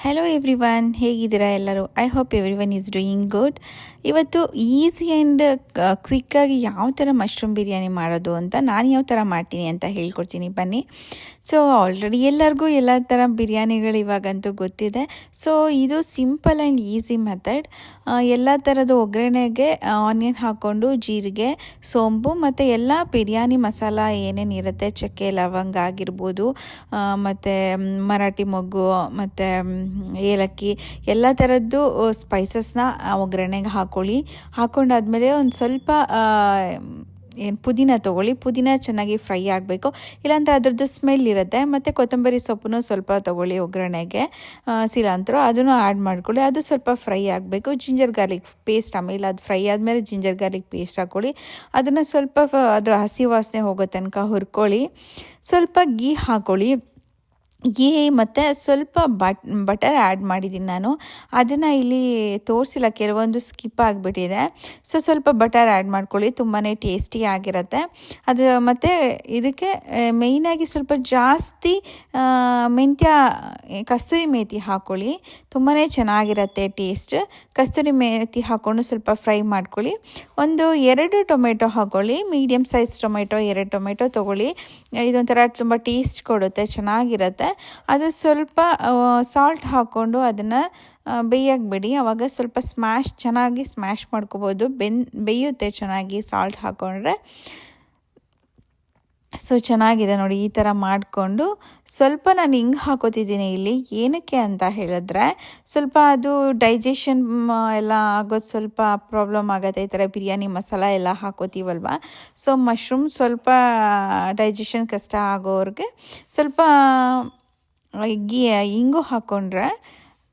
Hello everyone, ಹೇಗಿದ್ದೀರಾ ಎಲ್ಲರೂ? I hope everyone is doing good. ಇವತ್ತು ಈಸಿ ಆ್ಯಂಡ್ ಕ್ವಿಕ್ಕಾಗಿ ಯಾವ ಥರ ಮಶ್ರೂಮ್ ಬಿರಿಯಾನಿ ಮಾಡೋದು ಅಂತ ನಾನು ಯಾವ ಥರ ಮಾಡ್ತೀನಿ ಅಂತ ಹೇಳ್ಕೊಡ್ತೀನಿ, ಬನ್ನಿ. ಸೊ ಆಲ್ರೆಡಿ ಎಲ್ಲರಿಗೂ ಎಲ್ಲ ಥರ ಬಿರಿಯಾನಿಗಳು ಇವಾಗಂತೂ ಗೊತ್ತಿದೆ. ಸೊ ಇದು ಸಿಂಪಲ್ ಆ್ಯಂಡ್ ಈಸಿ ಮೆಥಡ್. ಎಲ್ಲ ಥರದ ಒಗ್ಗರಣೆಗೆ ಆನಿಯನ್ ಹಾಕ್ಕೊಂಡು ಜೀರಿಗೆ, ಸೋಂಪು ಮತ್ತು ಎಲ್ಲ ಬಿರಿಯಾನಿ ಮಸಾಲ ಏನೇನಿರುತ್ತೆ, ಚಕ್ಕೆ ಲವಂಗ ಆಗಿರ್ಬೋದು, ಮತ್ತು ಮರಾಠಿ ಮೊಗ್ಗು ಮತ್ತು ಏಲಕ್ಕಿ, ಎಲ್ಲ ಥರದ್ದು ಸ್ಪೈಸಸ್ನ ಒಗ್ಗರಣೆಗೆ ಹಾಕ್ಕೊಂಡಾದ್ಮೇಲೆ ಒಂದು ಸ್ವಲ್ಪ ಪುದೀನ ತೊಗೊಳ್ಳಿ. ಪುದೀನ ಚೆನ್ನಾಗಿ ಫ್ರೈ ಆಗಬೇಕು, ಇಲ್ಲಾಂದರೆ ಅದರದ್ದು ಸ್ಮೆಲ್ ಇರುತ್ತೆ. ಮತ್ತು ಕೊತ್ತಂಬರಿ ಸೊಪ್ಪನ್ನು ಸ್ವಲ್ಪ ತೊಗೊಳ್ಳಿ ಒಗ್ಗರಣೆಗೆ, ಸಿಲಾಂತ್ರೋ ಅದನ್ನು ಆ್ಯಡ್ ಮಾಡ್ಕೊಳ್ಳಿ. ಅದು ಸ್ವಲ್ಪ ಫ್ರೈ ಆಗಬೇಕು. ಜಿಂಜರ್ ಗಾರ್ಲಿಕ್ ಪೇಸ್ಟ್, ಆಮೇಲೆ ಅದು ಫ್ರೈ ಆದಮೇಲೆ ಜಿಂಜರ್ ಗಾರ್ಲಿಕ್ ಪೇಸ್ಟ್ ಹಾಕ್ಕೊಳ್ಳಿ. ಅದನ್ನು ಸ್ವಲ್ಪ ಅದರ ಹಸಿ ವಾಸನೆ ಹೋಗೋ ತನಕ ಹುರ್ಕೊಳ್ಳಿ. ಸ್ವಲ್ಪ ಗೀ ಹಾಕ್ಕೊಳ್ಳಿ. ಗೀ ಮತ್ತು ಸ್ವಲ್ಪ ಬಟರ್ ಆ್ಯಡ್ ಮಾಡಿದ್ದೀನಿ ನಾನು. ಅದನ್ನು ಇಲ್ಲಿ ತೋರಿಸಿಲ್ಲ, ಕೆಲವೊಂದು ಸ್ಕಿಪ್ ಆಗಿಬಿಟ್ಟಿದೆ. ಸೊ ಸ್ವಲ್ಪ ಬಟರ್ ಆ್ಯಡ್ ಮಾಡ್ಕೊಳ್ಳಿ, ತುಂಬಾ ಟೇಸ್ಟಿ ಆಗಿರುತ್ತೆ ಅದು. ಮತ್ತು ಇದಕ್ಕೆ ಮೇಯ್ನಾಗಿ ಸ್ವಲ್ಪ ಜಾಸ್ತಿ ಕಸ್ತೂರಿ ಮೇಥಿ ಹಾಕ್ಕೊಳ್ಳಿ, ತುಂಬಾ ಚೆನ್ನಾಗಿರುತ್ತೆ ಟೇಸ್ಟ್. ಕಸ್ತೂರಿ ಮೇಥಿ ಹಾಕ್ಕೊಂಡು ಸ್ವಲ್ಪ ಫ್ರೈ ಮಾಡ್ಕೊಳ್ಳಿ. ಒಂದು 2 ಟೊಮೆಟೊ ಹಾಕ್ಕೊಳ್ಳಿ, ಮೀಡಿಯಮ್ ಸೈಜ್ ಟೊಮೆಟೊ, 2 ಟೊಮೆಟೊ ತೊಗೊಳ್ಳಿ. ಇದೊಂಥರ ತುಂಬ ಟೇಸ್ಟ್ ಕೊಡುತ್ತೆ, ಚೆನ್ನಾಗಿರುತ್ತೆ. ಅದು ಸ್ವಲ್ಪ ಸಾಲ್ಟ್ ಹಾಕ್ಕೊಂಡು ಅದನ್ನು ಬೇಯಕ್ಕೆ ಬಿಡಿ. ಆವಾಗ ಸ್ವಲ್ಪ ಚೆನ್ನಾಗಿ ಸ್ಮ್ಯಾಶ್ ಮಾಡ್ಕೋಬೋದು, ಬೇಯುತ್ತೆ ಚೆನ್ನಾಗಿ ಸಾಲ್ಟ್ ಹಾಕ್ಕೊಂಡ್ರೆ. ಸೊ ಚೆನ್ನಾಗಿದೆ ನೋಡಿ, ಈ ಥರ ಮಾಡಿಕೊಂಡು ಸ್ವಲ್ಪ ನಾನು ಹಿಂಗೆ ಹಾಕೋತಿದ್ದೀನಿ ಇಲ್ಲಿ. ಏನಕ್ಕೆ ಅಂತ ಹೇಳಿದ್ರೆ, ಸ್ವಲ್ಪ ಅದು ಡೈಜೆಷನ್ ಎಲ್ಲ ಆಗೋದು ಸ್ವಲ್ಪ ಪ್ರಾಬ್ಲಮ್ ಆಗುತ್ತೆ ಈ ಥರ ಬಿರಿಯಾನಿ ಮಸಾಲ ಎಲ್ಲ ಹಾಕೋತೀವಲ್ವ. ಸೊ ಮಶ್ರೂಮ್ ಸ್ವಲ್ಪ ಡೈಜೆಷನ್ ಕಷ್ಟ ಆಗೋರಿಗೆ ಸ್ವಲ್ಪ ಹಿಂಗು ಹಾಕ್ಕೊಂಡ್ರೆ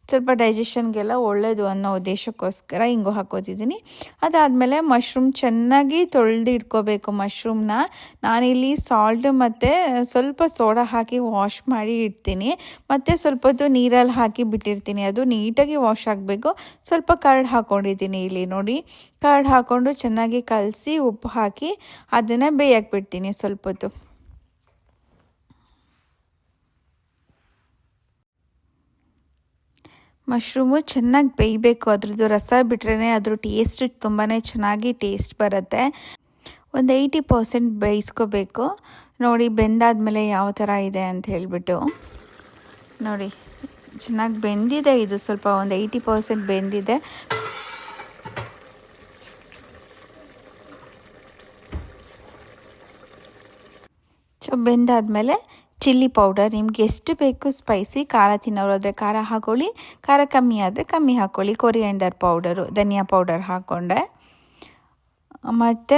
ಸ್ವಲ್ಪ ಡೈಜೆಷನ್ಗೆಲ್ಲ ಒಳ್ಳೆಯದು ಅನ್ನೋ ಉದ್ದೇಶಕ್ಕೋಸ್ಕರ ಹಿಂಗು ಹಾಕೋತಿದ್ದೀನಿ. ಅದಾದಮೇಲೆ ಮಶ್ರೂಮ್ ಚೆನ್ನಾಗಿ ಇಟ್ಕೋಬೇಕು. ಮಶ್ರೂಮ್ನ ನಾನಿಲ್ಲಿ ಸಾಲ್ಟ್ ಮತ್ತು ಸ್ವಲ್ಪ ಸೋಡಾ ಹಾಕಿ ವಾಶ್ ಮಾಡಿ ಇಡ್ತೀನಿ, ಮತ್ತು ಸ್ವಲ್ಪ ಹೊತ್ತು ನೀರಲ್ಲಿ ಹಾಕಿ ಬಿಟ್ಟಿರ್ತೀನಿ. ಅದು ನೀಟಾಗಿ ವಾಶ್ ಆಗಬೇಕು. ಸ್ವಲ್ಪ ಕರ್ಡ್ ಹಾಕ್ಕೊಂಡಿದ್ದೀನಿ ಇಲ್ಲಿ ನೋಡಿ. ಕರ್ಡ್ ಹಾಕ್ಕೊಂಡು ಚೆನ್ನಾಗಿ ಕಲಸಿ ಉಪ್ಪು ಹಾಕಿ ಅದನ್ನು ಬೇಯಕ್ಕೆ ಬಿಡ್ತೀನಿ ಸ್ವಲ್ಪ ಹೊತ್ತು. ಮಶ್ರೂಮು ಚೆನ್ನಾಗಿ ಬೇಯಬೇಕು, ಅದ್ರದ್ದು ರಸ ಬಿಟ್ರೇ ಅದ್ರ ಟೇಸ್ಟ್ ತುಂಬಾ ಚೆನ್ನಾಗಿ ಟೇಸ್ಟ್ ಬರುತ್ತೆ. ಒಂದು 80% ಬೇಯಿಸ್ಕೋಬೇಕು. ನೋಡಿ ಬೆಂದಾದ್ಮೇಲೆ ಯಾವ ಥರ ಇದೆ ಅಂತ ಹೇಳಿಬಿಟ್ಟು ನೋಡಿ, ಚೆನ್ನಾಗಿ ಬೆಂದಿದೆ. ಇದು ಸ್ವಲ್ಪ ಒಂದು 80% ಬೆಂದಿದೆ. ಸೊ ಬೆಂದಾದ್ಮೇಲೆ ಚಿಲ್ಲಿ ಪೌಡರ್, ನಿಮ್ಗೆ ಎಷ್ಟು ಬೇಕು ಸ್ಪೈಸಿ, ಖಾರ ತಿನ್ನೋರಾದರೆ ಖಾರ ಹಾಕ್ಕೊಳ್ಳಿ, ಖಾರ ಕಮ್ಮಿ ಆದರೆ ಕಮ್ಮಿ ಹಾಕ್ಕೊಳ್ಳಿ. ಕೊರಿಯಾಂಡರ್ ಪೌಡರು, ಧನಿಯಾ ಪೌಡರ್ ಹಾಕ್ಕೊಂಡೆ. ಮತ್ತು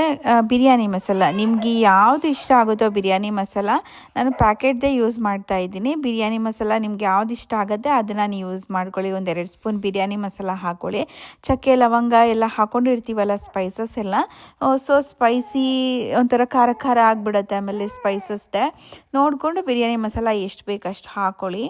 ಬಿರಿಯಾನಿ ಮಸಾಲ, ನಿಮಗೆ ಯಾವುದು ಇಷ್ಟ ಆಗುತ್ತೋ ಬಿರಿಯಾನಿ ಮಸಾಲ, ನಾನು ಪ್ಯಾಕೆಟ್ದೇ ಯೂಸ್ ಮಾಡ್ತಾಯಿದ್ದೀನಿ. ಬಿರಿಯಾನಿ ಮಸಾಲ ನಿಮ್ಗೆ ಯಾವ್ದು ಇಷ್ಟ ಆಗುತ್ತೆ ಅದನ್ನು ನೀವು ಯೂಸ್ ಮಾಡ್ಕೊಳ್ಳಿ. ಒಂದು 2 ಸ್ಪೂನ್ ಬಿರಿಯಾನಿ ಮಸಾಲ ಹಾಕ್ಕೊಳ್ಳಿ. ಚಕ್ಕೆ ಲವಂಗ ಎಲ್ಲ ಹಾಕ್ಕೊಂಡಿರ್ತೀವಲ್ಲ, ಸ್ಪೈಸಸ್ ಎಲ್ಲ. ಸೊ ಸ್ಪೈಸಿ ಒಂಥರ ಖಾರ ಖಾರ ಆಗಿಬಿಡುತ್ತೆ. ಆಮೇಲೆ ಸ್ಪೈಸಸ್ದೆ ನೋಡಿಕೊಂಡು ಬಿರಿಯಾನಿ ಮಸಾಲ ಎಷ್ಟು ಬೇಕು ಅಷ್ಟು ಹಾಕ್ಕೊಳ್ಳಿ.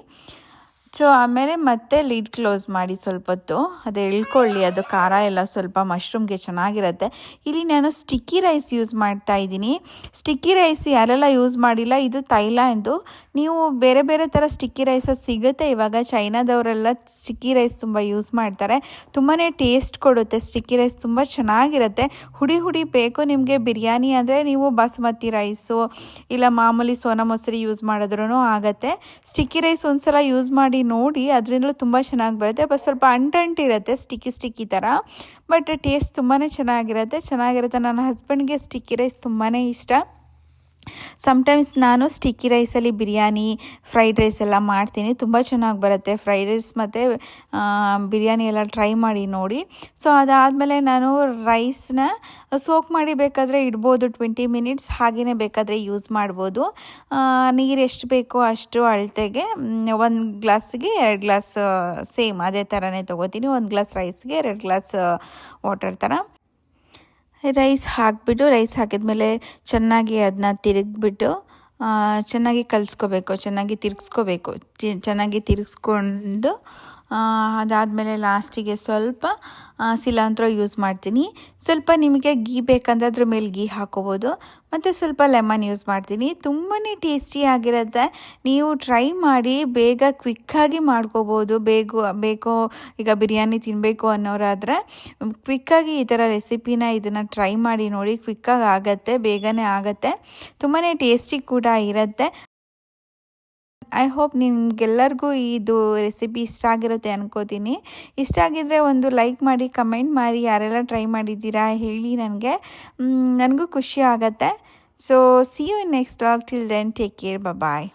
ಸೊ ಆಮೇಲೆ ಮತ್ತೆ ಲಿಡ್ ಕ್ಲೋಸ್ ಮಾಡಿ ಸ್ವಲ್ಪ ಹೊತ್ತು ಅದು ಎಳ್ಕೊಳ್ಳಿ. ಅದು ಖಾರ ಎಲ್ಲ ಸ್ವಲ್ಪ ಮಶ್ರೂಮ್ಗೆ ಚೆನ್ನಾಗಿರುತ್ತೆ. ಇಲ್ಲಿ ನಾನು ಸ್ಟಿಕ್ಕಿ ರೈಸ್ ಯೂಸ್ ಮಾಡ್ತಾ ಇದ್ದೀನಿ. ಸ್ಟಿಕ್ಕಿ ರೈಸ್ ಯಾರೆಲ್ಲ ಯೂಸ್ ಮಾಡಿಲ್ಲ, ಇದು ಥೈಲ್ಯಾಂಡು. ನೀವು ಬೇರೆ ಬೇರೆ ಥರ ಸ್ಟಿಕ್ಕಿ ರೈಸಸ್ ಸಿಗುತ್ತೆ ಇವಾಗ. ಚೈನಾದವರೆಲ್ಲ ಸ್ಟಿಕ್ಕಿ ರೈಸ್ ತುಂಬ ಯೂಸ್ ಮಾಡ್ತಾರೆ, ತುಂಬಾ ಟೇಸ್ಟ್ ಕೊಡುತ್ತೆ. ಸ್ಟಿಕ್ಕಿ ರೈಸ್ ತುಂಬ ಚೆನ್ನಾಗಿರುತ್ತೆ. ಹುಡಿ ಬೇಕು ನಿಮಗೆ ಬಿರಿಯಾನಿ ಅಂದರೆ ನೀವು ಬಾಸುಮತಿ ರೈಸು ಇಲ್ಲ ಮಾಮೂಲಿ ಸೋನಾ ಮೊಸರಿ ಯೂಸ್ ಮಾಡಿದ್ರೂ ಆಗುತ್ತೆ. ಸ್ಟಿಕ್ಕಿ ರೈಸ್ ಒಂದ್ಸಲ ಯೂಸ್ ಮಾಡಿ ನೋಡಿ, ಅದರಿಂದಲೂ ತುಂಬ ಚೆನ್ನಾಗಿ ಬರುತ್ತೆ. ಬಟ್ ಸ್ವಲ್ಪ ಅಂಟಿರುತ್ತೆ, ಸ್ಟಿಕ್ಕಿ ಥರ. ಬಟ್ ಟೇಸ್ಟ್ ತುಂಬಾ ಚೆನ್ನಾಗಿರುತ್ತೆ. ನನ್ನ ಹಸ್ಬೆಂಡ್ಗೆ ಸ್ಟಿಕ್ಕಿ ರೈಸ್ ತುಂಬಾ ಇಷ್ಟ. ಸಮ್ಟೈಮ್ಸ್ ನಾನು ಸ್ಟಿಕ್ಕಿ ರೈಸಲ್ಲಿ ಬಿರಿಯಾನಿ, ಫ್ರೈಡ್ ರೈಸ್ ಎಲ್ಲ ಮಾಡ್ತೀನಿ, ತುಂಬ ಚೆನ್ನಾಗಿ ಬರುತ್ತೆ. ಫ್ರೈಡ್ ರೈಸ್ ಮತ್ತು ಬಿರಿಯಾನಿ ಎಲ್ಲ ಟ್ರೈ ಮಾಡಿ ನೋಡಿ. ಸೊ ಅದಾದಮೇಲೆ ನಾನು ರೈಸ್ನ ಸೋಕ್ ಮಾಡಿ ಬೇಕಾದರೆ ಇಡ್ಬೋದು 20 ಮಿನಿಟ್ಸ್, ಹಾಗೆಯೇ ಬೇಕಾದರೆ ಯೂಸ್ ಮಾಡ್ಬೋದು. ನೀರು ಎಷ್ಟು ಬೇಕೋ ಅಷ್ಟು ಅಳತೆಗೆ 1 ಗ್ಲಾಸ್ಗೆ 2 ಗ್ಲಾಸ್ ಸೇಮ್ ಅದೇ ಥರನೇ ತೊಗೋತೀನಿ. 1 ಗ್ಲಾಸ್ ರೈಸ್ಗೆ 2 ಗ್ಲಾಸ್ ವಾಟರ್ ಥರ ರೈಸ್ ಹಾಕಿಬಿಟ್ಟು, ರೈಸ್ ಹಾಕಿದ್ಮೇಲೆ ಚೆನ್ನಾಗಿ ಅದನ್ನ ತಿರುಗಿಬಿಟ್ಟು ಚೆನ್ನಾಗಿ ಕಲಿಸ್ಕೋಬೇಕು, ಚೆನ್ನಾಗಿ ತಿರುಗಿಸ್ಕೋಬೇಕು. ಚೆನ್ನಾಗಿ ತಿರುಗಿಸ್ಕೊಂಡು ಅದಾದಮೇಲೆ ಲಾಸ್ಟಿಗೆ ಸ್ವಲ್ಪ ಸಿಲಾಂತ್ರೋ ಯೂಸ್ ಮಾಡ್ತೀನಿ. ಸ್ವಲ್ಪ ನಿಮಗೆ ಗೀ ಬೇಕಂದ್ರೆ ಅದ್ರ ಮೇಲೆ ಗೀ ಹಾಕೋಬೋದು. ಮತ್ತು ಸ್ವಲ್ಪ ಲೆಮನ್ ಯೂಸ್ ಮಾಡ್ತೀನಿ. ತುಂಬಾ ಟೇಸ್ಟಿಯಾಗಿರುತ್ತೆ. ನೀವು ಟ್ರೈ ಮಾಡಿ, ಬೇಗ ಕ್ವಿಕ್ಕಾಗಿ ಮಾಡ್ಕೋಬೋದು. ಬೇಕೋ ಈಗ ಬಿರಿಯಾನಿ ತಿನ್ನಬೇಕು ಅನ್ನೋರಾದರೆ ಕ್ವಿಕ್ಕಾಗಿ ಈ ಥರ ಇದನ್ನು ಟ್ರೈ ಮಾಡಿ ನೋಡಿ. ಕ್ವಿಕ್ಕಾಗಿ ಆಗುತ್ತೆ, ಬೇಗನೆ ಆಗುತ್ತೆ, ತುಂಬಾ ಟೇಸ್ಟಿ ಕೂಡ ಇರುತ್ತೆ. ಐ ಹೋಪ್ ನಿಮ್ಗೆಲ್ಲರಿಗೂ ಇದು ರೆಸಿಪಿ ಇಷ್ಟ ಆಗಿರುತ್ತೆ ಅನ್ಕೋತೀನಿ. ಇಷ್ಟ ಆಗಿದ್ರೆ ಒಂದು ಲೈಕ್ ಮಾಡಿ, ಕಮೆಂಟ್ ಮಾಡಿ, ಯಾರೆಲ್ಲ ಟ್ರೈ ಮಾಡಿದ್ದೀರಾ ಹೇಳಿ ನನಗೂ ಖುಷಿ ಆಗುತ್ತೆ. So see you in next vlog. Till then take care, bye.